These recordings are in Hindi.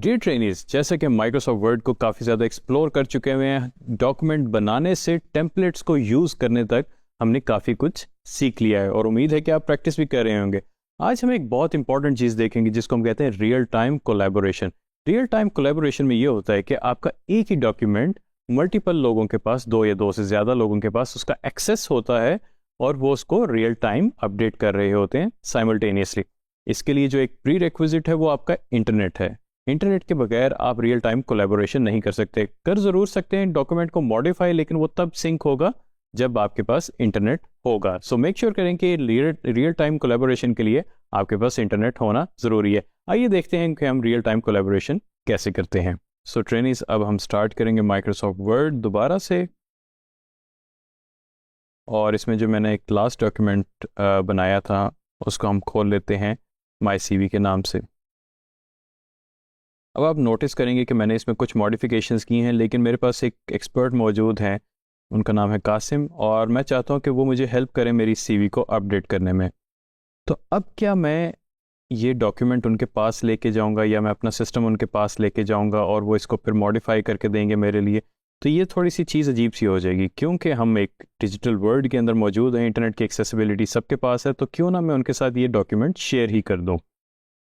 डियर ट्रेनीज, जैसे कि माइक्रोसॉफ्ट वर्ड को काफ़ी ज़्यादा एक्सप्लोर कर चुके हुए हैं, डॉक्यूमेंट बनाने से टेम्पलेट्स को यूज़ करने तक हमने काफ़ी कुछ सीख लिया है और उम्मीद है कि आप प्रैक्टिस भी कर रहे होंगे। आज हम एक बहुत इंपॉर्टेंट चीज़ देखेंगे जिसको हम कहते हैं real time collaboration. Real time collaboration में ये होता है कि आपका एक ही डॉक्यूमेंट मल्टीपल लोगों के पास, दो या दो से ज़्यादा लोगों के पास उसका एक्सेस होता है और वो उसको रियल टाइम अपडेट कर रहे होते हैं साइमल्टेनियसली। इसके लिए जो एक प्री रिक्विजिट है वो आपका इंटरनेट है। इंटरनेट के बगैर आप रियल टाइम कोलैबोरेशन नहीं कर सकते। कर जरूर सकते हैं डॉक्यूमेंट को मॉडिफाई, लेकिन वो तब सिंक होगा जब आपके पास इंटरनेट होगा। सो मेक श्योर करें कि रियल टाइम कोलैबोरेशन के लिए आपके पास इंटरनेट होना जरूरी है। आइए देखते हैं कि हम रियल टाइम कोलैबोरेशन कैसे करते हैं। सो ट्रेनीज, अब हम स्टार्ट करेंगे माइक्रोसॉफ्ट वर्ड दोबारा से, और इसमें जो मैंने एक लास्ट डॉक्यूमेंट बनाया था उसको हम खोल लेते हैं माई CV के नाम से। अब आप नोटिस करेंगे कि मैंने इसमें कुछ मॉडिफिकेशंस की हैं, लेकिन मेरे पास एक एक्सपर्ट मौजूद हैं, उनका नाम है कासिम, और मैं चाहता हूं कि वो मुझे हेल्प करें मेरी CV को अपडेट करने में। तो अब क्या मैं ये डॉक्यूमेंट उनके पास लेके जाऊंगा या मैं अपना सिस्टम उनके पास लेके जाऊंगा और वो इसको फिर मॉडिफाई करके देंगे मेरे लिए? तो ये थोड़ी सी चीज़ अजीब सी हो जाएगी, क्योंकि हम एक डिजिटल वर्ल्ड के अंदर मौजूद हैं, इंटरनेट की एक्सेसिबिलिटी सबके पास है, तो क्यों ना मैं उनके साथ ये डॉक्यूमेंट शेयर ही कर दूँ।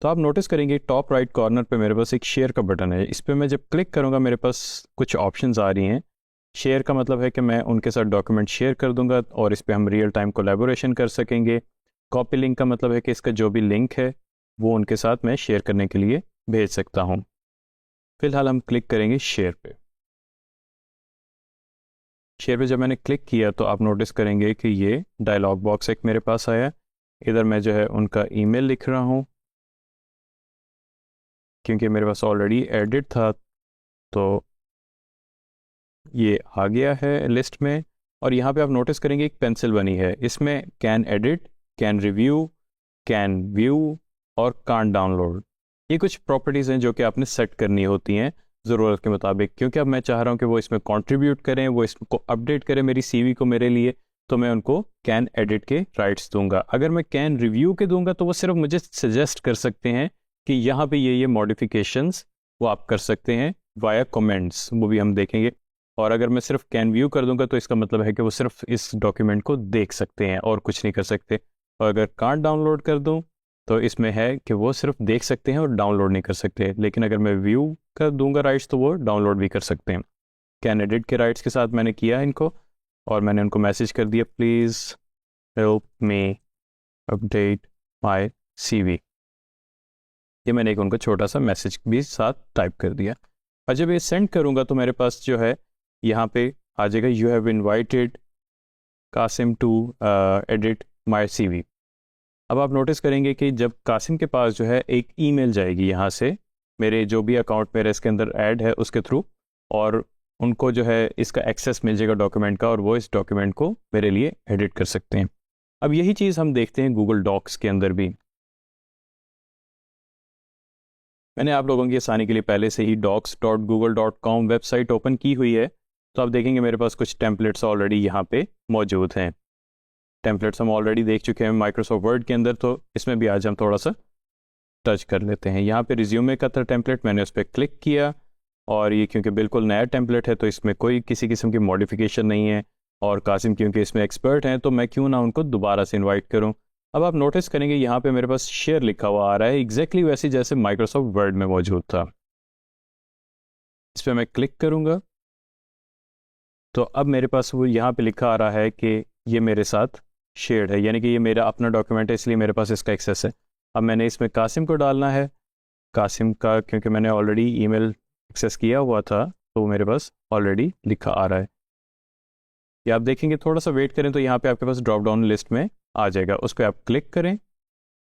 तो आप नोटिस करेंगे टॉप राइट कॉर्नर पे मेरे पास एक शेयर का बटन है। इस पर मैं जब क्लिक करूँगा मेरे पास कुछ ऑप्शंस आ रही हैं। शेयर का मतलब है कि मैं उनके साथ डॉक्यूमेंट शेयर कर दूंगा और इस पर हम रियल टाइम कोलैबोरेशन कर सकेंगे। कॉपी लिंक का मतलब है कि इसका जो भी लिंक है वो उनके साथ मैं शेयर करने के लिए भेज सकता हूँ। फिलहाल हम क्लिक करेंगे शेयर पे। शेयर पे जब मैंने क्लिक किया तो आप नोटिस करेंगे कि ये डायलॉग बॉक्स एक मेरे पास आया। इधर मैं जो है उनका ईमेल लिख रहा हूँ क्योंकि मेरे पास ऑलरेडी एडिट था, तो ये आ गया है लिस्ट में। और यहाँ पे आप नोटिस करेंगे एक पेंसिल बनी है, इसमें can edit, can review, can view और कांट डाउनलोड। ये कुछ प्रॉपर्टीज़ हैं जो कि आपने सेट करनी होती हैं ज़रूरत के मुताबिक, क्योंकि अब मैं चाह रहा हूँ कि वो इसमें कंट्रीब्यूट करें, वो इसको अपडेट करें मेरी CV को मेरे लिए, तो मैं उनको कैन एडिट के राइट्स दूंगा। अगर मैं कैन रिव्यू के दूंगा तो वो सिर्फ मुझे सजेस्ट कर सकते हैं कि यहाँ पे ये मॉडिफिकेशंस वो आप कर सकते हैं वाया कमेंट्स, वो भी हम देखेंगे। और अगर मैं सिर्फ कैन व्यू कर दूंगा तो इसका मतलब है कि वो सिर्फ इस डॉक्यूमेंट को देख सकते हैं और कुछ नहीं कर सकते। और अगर कांट डाउनलोड कर दूं तो इसमें है कि वो सिर्फ देख सकते हैं और डाउनलोड नहीं कर सकते। लेकिन अगर मैं व्यू कर दूंगा राइट्स तो वो डाउनलोड भी कर सकते हैं। कैन एडिट के राइट्स के साथ मैंने किया इनको, और मैंने उनको मैसेज कर दिया, please help me update my CV। ये मैंने एक उनका छोटा सा मैसेज भी साथ टाइप कर दिया। और जब ये सेंड करूँगा तो मेरे पास जो है यहाँ पे आ जाएगा, you have invited Qasim to edit my CV। अब आप नोटिस करेंगे कि जब कासिम के पास जो है एक ईमेल जाएगी यहाँ से, मेरे जो भी अकाउंट मेरे इसके अंदर ऐड है उसके थ्रू, और उनको जो है इसका एक्सेस मिल जाएगा डॉक्यूमेंट का, और वो इस डॉक्यूमेंट को मेरे लिए एडिट कर सकते हैं। अब यही चीज़ हम देखते हैं गूगल डॉक्स के अंदर भी। मैंने आप लोगों की आसानी के लिए पहले से ही docs.google.com वेबसाइट ओपन की हुई है, तो आप देखेंगे मेरे पास कुछ टेम्पलेट्स ऑलरेडी यहाँ पे मौजूद हैं। टेम्पलेट्स हम ऑलरेडी देख चुके हैं माइक्रोसॉफ्ट वर्ड के अंदर, तो इसमें भी आज हम थोड़ा सा टच कर लेते हैं। यहाँ पे रिज्यूमे का था टेम्पलेट, मैंने उस पर क्लिक किया, और ये क्योंकि बिल्कुल नया टेम्पलेट है तो इसमें कोई किसी किस्म की मॉडिफिकेशन नहीं है, और कासिम क्योंकि इसमें एक्सपर्ट हैं तो मैं क्यों ना उनको दोबारा से इन्वाइट करूँ। अब आप नोटिस करेंगे यहाँ पे मेरे पास शेयर लिखा हुआ आ रहा है, एग्जैक्टली वैसे जैसे माइक्रोसॉफ्ट वर्ड में मौजूद था। इस पर मैं क्लिक करूँगा तो अब मेरे पास वो यहाँ पे लिखा आ रहा है कि ये मेरे साथ शेयर्ड है, यानी कि ये मेरा अपना डॉक्यूमेंट है, इसलिए मेरे पास इसका एक्सेस है। अब मैंने इसमें कासिम को डालना है। कासिम का क्योंकि मैंने ऑलरेडी ईमेल एक्सेस किया हुआ था तो वो मेरे पास ऑलरेडी लिखा आ रहा है। ये आप देखेंगे, थोड़ा सा वेट करें तो यहाँ पे आपके पास ड्रॉप डाउन लिस्ट में आ जाएगा, उस पर आप क्लिक करें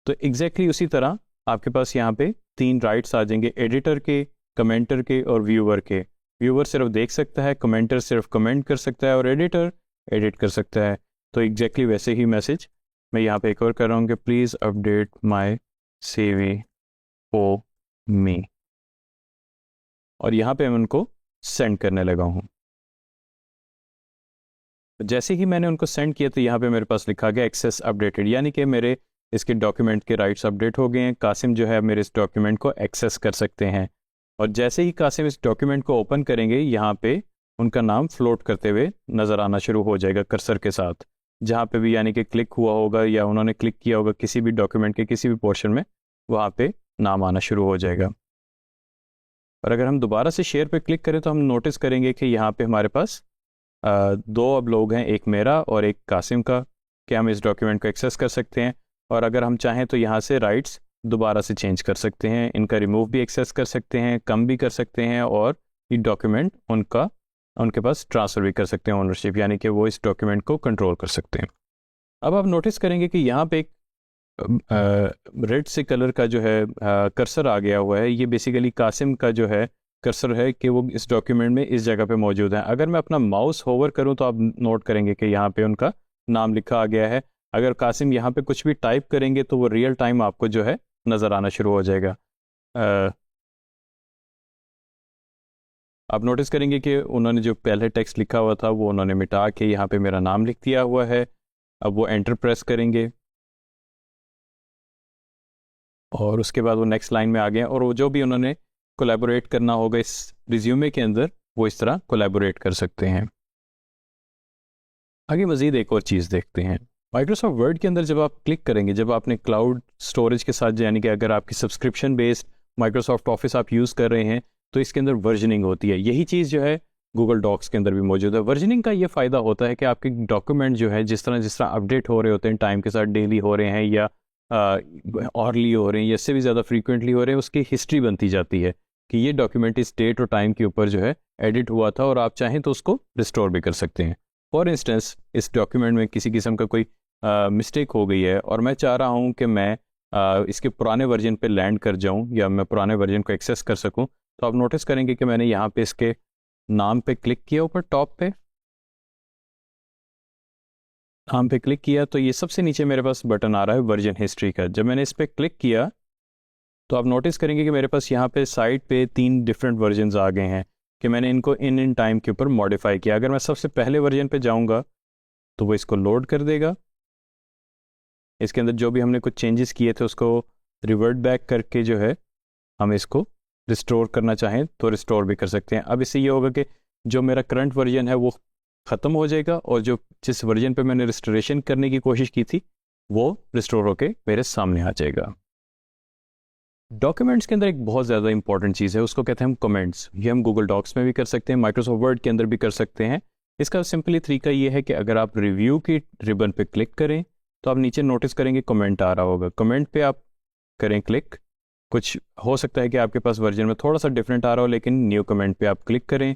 तो एग्जैक्टली उसी तरह आपके पास यहाँ पे 3 राइट्स आ जाएंगे, एडिटर के, कमेंटर के और व्यूअर के। व्यूअर सिर्फ देख सकता है, कमेंटर सिर्फ कमेंट कर सकता है, और एडिटर एडिट कर सकता है। तो एग्जैक्टली वैसे ही मैसेज मैं यहाँ पे एक और कर रहा हूँ कि please update my CV for me, और यहाँ पे मैं उनको सेंड करने लगा हूँ। जैसे ही मैंने उनको सेंड किया तो यहाँ पे मेरे पास लिखा गया एक्सेस अपडेटेड, यानी कि मेरे इसके डॉक्यूमेंट के राइट्स अपडेट हो गए हैं। कासिम जो है मेरे इस डॉक्यूमेंट को एक्सेस कर सकते हैं। और जैसे ही कासिम इस डॉक्यूमेंट को ओपन करेंगे यहाँ पे उनका नाम फ्लोट करते हुए नज़र आना शुरू हो जाएगा कर्सर के साथ, जहाँ पे भी यानी कि क्लिक हुआ होगा या उन्होंने क्लिक किया होगा किसी भी डॉक्यूमेंट के किसी भी पोर्शन में, वहाँ पे नाम आना शुरू हो जाएगा। और अगर हम दोबारा से शेयर पे क्लिक करें तो हम नोटिस करेंगे कि यहाँ पे हमारे पास दो अब लोग हैं, एक मेरा और एक कासिम का, कि हम इस डॉक्यूमेंट को एक्सेस कर सकते हैं। और अगर हम चाहें तो यहाँ से राइट्स दोबारा से चेंज कर सकते हैं, इनका रिमूव भी एक्सेस कर सकते हैं, कम भी कर सकते हैं, और ये डॉक्यूमेंट उनके पास ट्रांसफ़र भी कर सकते हैं ओनरशिप, यानी कि वो इस डॉक्यूमेंट को कंट्रोल कर सकते हैं। अब आप नोटिस करेंगे कि यहाँ पे एक रेड से कलर का जो है कर्सर आ गया हुआ है। ये बेसिकली कासिम का जो है कर्सर है कि वो इस डॉक्यूमेंट में इस जगह पे मौजूद है। अगर मैं अपना माउस होवर करूं तो आप नोट करेंगे कि यहाँ पे उनका नाम लिखा आ गया है। अगर कासिम यहाँ पे कुछ भी टाइप करेंगे तो वो रियल टाइम आपको जो है नज़र आना शुरू हो जाएगा। आप नोटिस करेंगे कि उन्होंने जो पहले टेक्स्ट लिखा हुआ था वो उन्होंने मिटा के यहाँ पे मेरा नाम लिख दिया हुआ है। अब वो एंटर प्रेस करेंगे और उसके बाद वो नेक्स्ट लाइन में आ गए, और वो जो भी उन्होंने कोलैबोरेट करना होगा इस रिज्यूमे के अंदर वो इस तरह कोलैबोरेट कर सकते हैं। आगे मज़ीद एक और चीज़ देखते हैं। माइक्रोसॉफ्ट वर्ड के अंदर जब आप क्लिक करेंगे, जब आपने क्लाउड स्टोरेज के साथ, यानी कि अगर आपकी सब्सक्रिप्शन बेस्ड माइक्रोसॉफ्ट ऑफिस आप यूज़ कर रहे हैं तो इसके अंदर वर्जनिंग होती है। यही चीज़ जो है गूगल डॉक्स के अंदर भी मौजूद है। वर्जनिंग का ये फ़ायदा होता है कि आपके डॉक्यूमेंट जो है जिस तरह अपडेट हो रहे होते हैं टाइम के साथ, डेली हो रहे हैं या ऑरली हो रहे हैं या इससे भी ज़्यादा फ्रीक्वेंटली हो रहे हैं, उसकी हिस्ट्री बनती जाती है कि ये डॉक्यूमेंट इस डेट और टाइम के ऊपर जो है एडिट हुआ था, और आप चाहें तो उसको रिस्टोर भी कर सकते हैं। फॉर इंस्टेंस इस डॉक्यूमेंट में किसी किस्म का कोई मिस्टेक हो गई है और मैं चाह रहा हूँ कि मैं इसके पुराने वर्जन पे लैंड कर जाऊँ या मैं पुराने वर्जन को एक्सेस कर सकूँ, तो आप नोटिस करेंगे कि मैंने यहाँ पे इसके नाम पे क्लिक किया, ऊपर टॉप पे नाम पे क्लिक किया तो ये सबसे नीचे मेरे पास बटन आ रहा है वर्जन हिस्ट्री का। जब मैंने इस पर क्लिक किया तो आप नोटिस करेंगे कि मेरे पास यहाँ पे साइड पे 3 डिफरेंट वर्जन्स आ गए हैं कि मैंने इनको इन टाइम के ऊपर मॉडिफाई किया। अगर मैं सबसे पहले वर्जन पे जाऊँगा तो वो इसको लोड कर देगा। इसके अंदर जो भी हमने कुछ चेंजेस किए थे उसको रिवर्ट बैक करके जो है हम इसको रिस्टोर करना चाहें तो रिस्टोर भी कर सकते हैं। अब इससे ये होगा कि जो मेरा करंट वर्जन है वो ख़त्म हो जाएगा और जो जिस वर्जन पे मैंने रिस्टोरेशन करने की कोशिश की थी वो रिस्टोर होके मेरे सामने आ जाएगा। डॉक्यूमेंट्स के अंदर एक बहुत ज़्यादा इंपॉर्टेंट चीज़ है, उसको कहते हैं हम कमेंट्स। ये हम गूगल डॉक्स में भी कर सकते हैं, माइक्रोसॉफ्ट वर्ड के अंदर भी कर सकते हैं। इसका सिंपली तरीका ये है कि अगर आप रिव्यू की रिबन पे क्लिक करें तो आप नीचे नोटिस करेंगे कमेंट आ रहा होगा। कमेंट पे आप करें क्लिक। कुछ हो सकता है कि आपके पास वर्जन में थोड़ा सा डिफरेंट आ रहा हो, लेकिन न्यू कमेंट पे आप क्लिक करें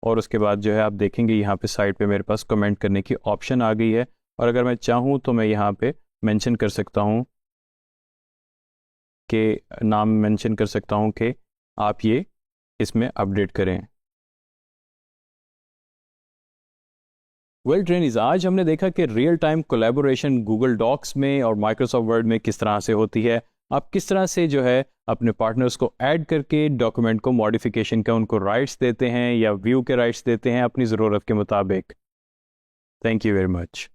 और उसके बाद जो है आप देखेंगे यहाँ पे साइड पे मेरे पास कमेंट करने की ऑप्शन आ गई है। और अगर मैं चाहूँ तो मैं यहाँ पे मेंशन कर सकता हूँ कि नाम मेंशन कर सकता हूँ कि आप ये इसमें अपडेट करें। वेल ट्रेनिज, आज हमने देखा कि real time collaboration Google Docs में और माइक्रोसॉफ्ट वर्ड में किस तरह से होती है। आप किस तरह से जो है अपने पार्टनर्स को ऐड करके डॉक्यूमेंट को मॉडिफिकेशन का उनको राइट्स देते हैं या व्यू के राइट्स देते हैं अपनी ज़रूरत के मुताबिक। Thank you very much.